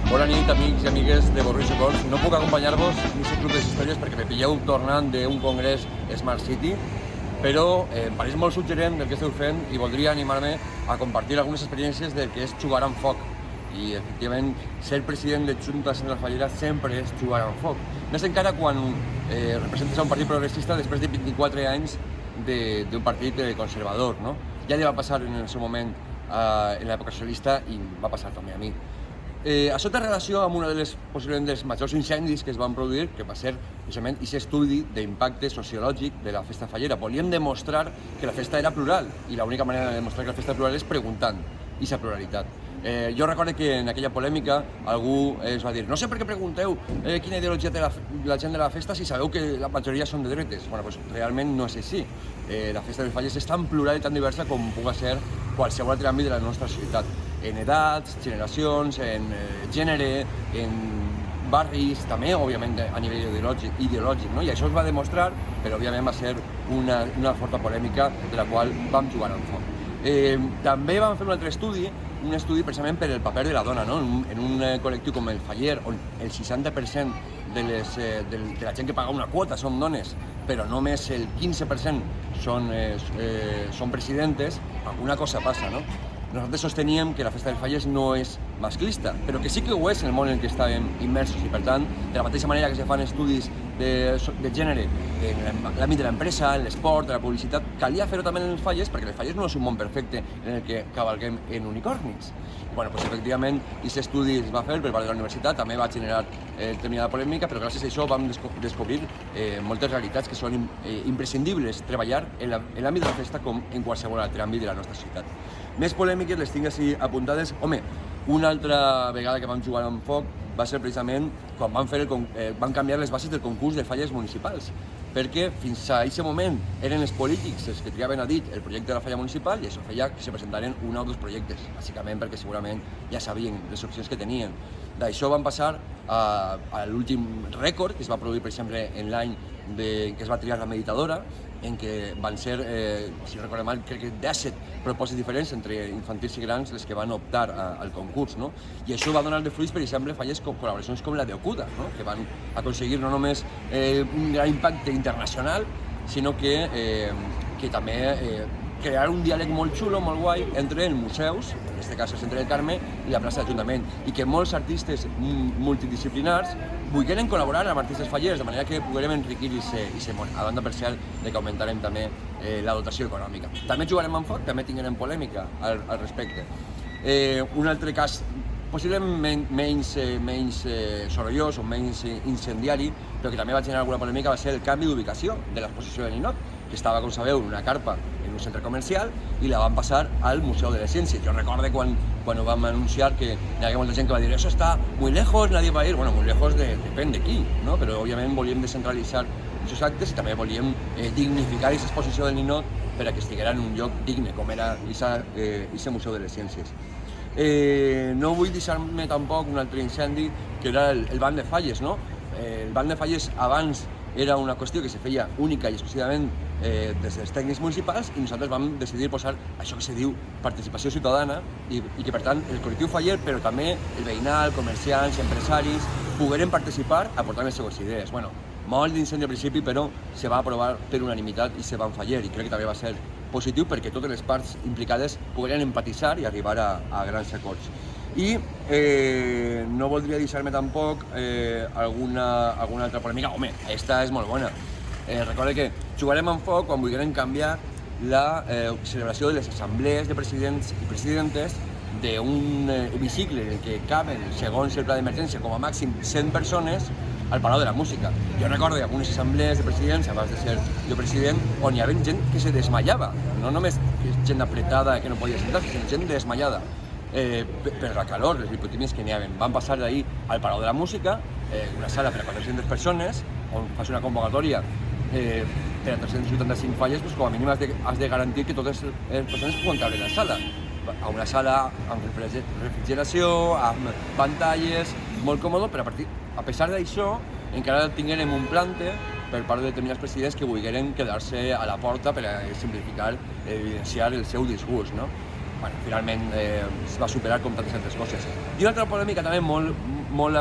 Bona nit, amics i amigues de Borrís i Cors. No puc acompanyar-vos en aquest club de històries perquè me pilleu tornant d'un congrés Smart City, però em pareix molt suggerent del que esteu fent i voldria animar-me a compartir algunes experiències del que és jugar amb foc. I, efectivament, ser president de Junta Central Fallera sempre és jugar amb foc. Més encara quan representes a un partit progressista després de 24 anys d'un partit conservador, no? Ja li va passar en el seu moment en l'època socialista i va passar també a mi. Això té relació amb un possiblement dels majors incendis que es van produir, que va ser precisament aquest estudi d'impacte sociològic de la festa fallera. Volíem demostrar que la festa era plural i l'única manera de demostrar que la festa era plural és preguntant aquesta pluralitat. Jo recordo que en aquella polèmica algú es va dir no sé per què pregunteu quina ideologia té la gent de la festa si sabeu que la majoria són de dretes. Bueno, doncs realment no és així. La festa de Falles és tan plural i tan diversa com pugui ser qualsevol altre àmbit de la nostra societat. En edats, generacions, en gènere, en barris, també, òbviament, a nivell ideològic, no? I això es va demostrar, però òbviament va ser una forta polèmica de la qual vam jugar al foc. També vam fer un altre estudi, precisament per el paper de la dona, no? En un col·lectiu com el Faller, on el 60% de la gent que paga una quota són dones, però només el 15% són presidentes, alguna cosa passa, no? Nosaltres sosteníem que la festa del Falles no és masclista, però que sí que ho és en el món en què estàvem immersos i, per tant, de la mateixa manera que se fan estudis de gènere en l'àmbit de l'empresa, en l'esport, de la publicitat, calia fer-ho també en els Falles, perquè el Falles no és un món perfecte en el que cavalguem en unicornis. Bueno, doncs efectivament, aquest estudi es va fer per part de la universitat, també va generar determinada polèmica, però gràcies a això vam descobrir moltes realitats que són imprescindibles treballar en l'àmbit de la festa com en qualsevol altre àmbit de la nostra societat. Més polèmiques les tinc així apuntades. Home, una altra vegada que vam jugar amb foc va ser precisament quan van canviar les bases del concurs de falles municipals, perquè fins a aquest moment eren els polítics els que triaven a dit el projecte de la falla municipal i això feia que se presentaren un o dos projectes, bàsicament perquè segurament ja sabien les opcions que tenien. D'això van passar a l'últim rècord que es va produir, per exemple, en l'any que es va triar la meditadora, en què van ser, si no recordo mal, crec que 17 propòsits diferents entre infantils i grans les que van optar al concurs, no? I això va donar de fruits, per exemple, falles com col·laboracions com la d'Ocuda, no? Que van aconseguir no només un gran impacte internacional, sinó que també crear un diàleg molt xulo, molt guai, entre els museus, en aquest cas el Centre del Carme, i la plaça de l'Ajuntament, i que molts artistes multidisciplinars volgueren col·laborar amb artistes fallers, de manera que poguérem enriquir aquest món, a banda per cert de que augmentarem també la dotació econòmica. També jugarem amb foc, també tinguem polèmica al respecte. Un altre cas possiblement menys sorollós o menys incendiari, però que també va generar alguna polèmica, va ser el canvi d'ubicació de l'exposició de Ninot, que estava, com sabeu, en una carpa en un centre comercial i la van passar al Museu de les Ciències. Jo recordo quan ho vam anunciar que hi havia molta gent que va dir eso está muy lejos, nadie va a ir. Bueno, muy lejos depèn de qui, no? Però òbviament volíem descentralitzar aquests actes i també volíem dignificar aquesta exposició del Ninot per a que estiguera en un lloc digne, com era aquest Museu de les Ciències. No vull deixar-me tampoc un altre incendi, que era el banc de falles, no? El banc de falles abans era una qüestió que se feia única i exclusivament des dels tècnics municipals i nosaltres vam decidir posar això que se diu participació ciutadana i que, per tant, el col·lectiu faller, però també el veïnal, comerciants, empresaris, pogueren participar aportant les seues idees. Bueno, molt d'incendi al principi, però se va aprovar per unanimitat i se van fallar, i crec que també va ser positiu perquè totes les parts implicades pogueren empatitzar i arribar a grans acords. I no voldria deixar-me tampoc alguna altra polèmica. Home, aquesta és molt bona. Recorda que jugarem amb foc quan volgueren canviar la celebració de les assemblees de presidents i presidentes d'un hemicicle en el que caben, segons el pla d'emergència, com a màxim 100 persones al Palau de la Música. Jo recordo algunes assemblees de presidents, abans de ser jo president, on hi havia gent que se desmaiava, no només gent apretada que no podia sentar-se, sinó gent desmaiada. Per la calor, les hipotèmies que n'hi havia. Van passar d'ahir al Palau de la Música, una sala per a 400 persones, on fas una convocatòria per a 385 falles, doncs com a mínim has de garantir que totes les persones puguen cabre en la sala. A una sala amb refrigeració, amb pantalles, molt còmode, però a pesar d'això encara tinguem un plante per part de determinats presidents que volgueren quedar-se a la porta per a simplificar, evidenciar el seu disgust, no? bueno, finalment es va superar com tantes altres coses. I una altra polèmica també molt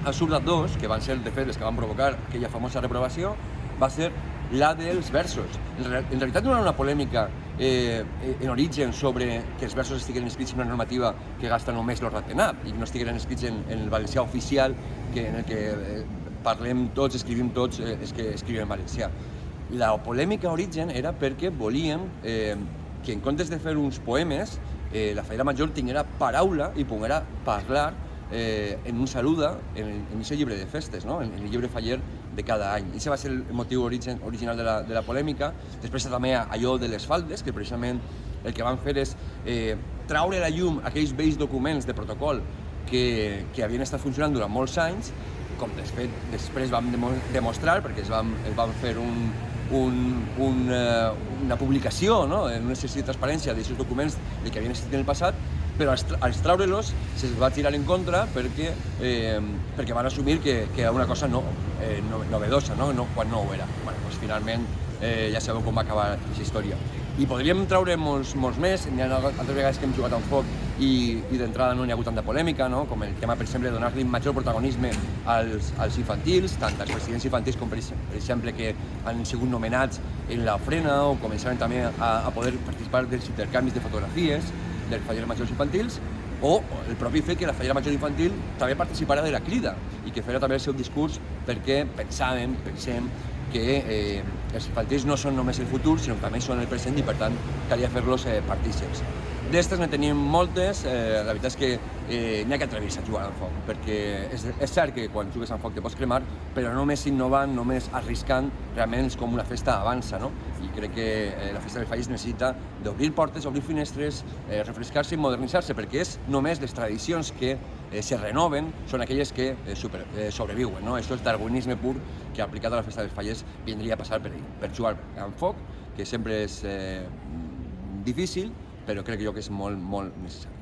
absurda dos, que van ser de fet les que van provocar aquella famosa reprovació, va ser la dels versos. En realitat no era una polèmica en origen sobre que els versos estiguin escrits en una normativa que gasta només l'Or Ratpenat i que no estiguin escrits en el valencià oficial en el que parlem tots, escrivim tots, és que escrivim en valencià. La polèmica origen era perquè volíem que en comptes de fer uns poemes, la Fallera Major tinguera paraula i poguera parlar en un saluda en aquest llibre de festes, no? En el llibre faller de cada any. I aquest va ser el motiu original de la polèmica. Després també allò de les faldes, que precisament el que van fer és traure a la llum aquells vells documents de protocol que havien estat funcionant durant molts anys, com després vam demostrar, perquè es van fer una publicació, no? En un exercici de transparència d'aquests documents que havien existit en el passat, però als treure-los se'ls va tirar en contra perquè van assumir que era una cosa novedosa, no? Quan no ho era. Bueno, doncs finalment ja sabeu com va acabar aquesta història. I podríem treure molts més, n'hi ha altres vegades que hem jugat amb foc i d'entrada no n'hi ha hagut tanta polèmica, no? Com el tema, per exemple, de donar-li major protagonisme als infantils, tant als presidents infantils com, per exemple, que han sigut nomenats en l'ofrena o començaven també a poder participar dels intercanvis de fotografies dels fallers majors infantils, o el propi fet que la fallera major infantil també participara de la crida i que fera també el seu discurs perquè pensem que els infantils no són només el futur, sinó que també són el present i per tant calia fer-los partícips. D'estes ne tenim moltes, la veritat és que n'hi ha que atrevir-se a jugar amb foc, perquè és cert que quan jugues amb foc te pots cremar, però només innovant, només arriscant, realment és com una festa avança, no? I crec que la festa dels falles necessita d'obrir portes, obrir finestres, refrescar-se i modernitzar-se, perquè és només les tradicions que se renoven, són aquelles que sobreviuen, no? Això és darwinisme pur que aplicat a la festa dels falles vindria a passar per jugar amb foc, que sempre és difícil, però crec que és molt necessari.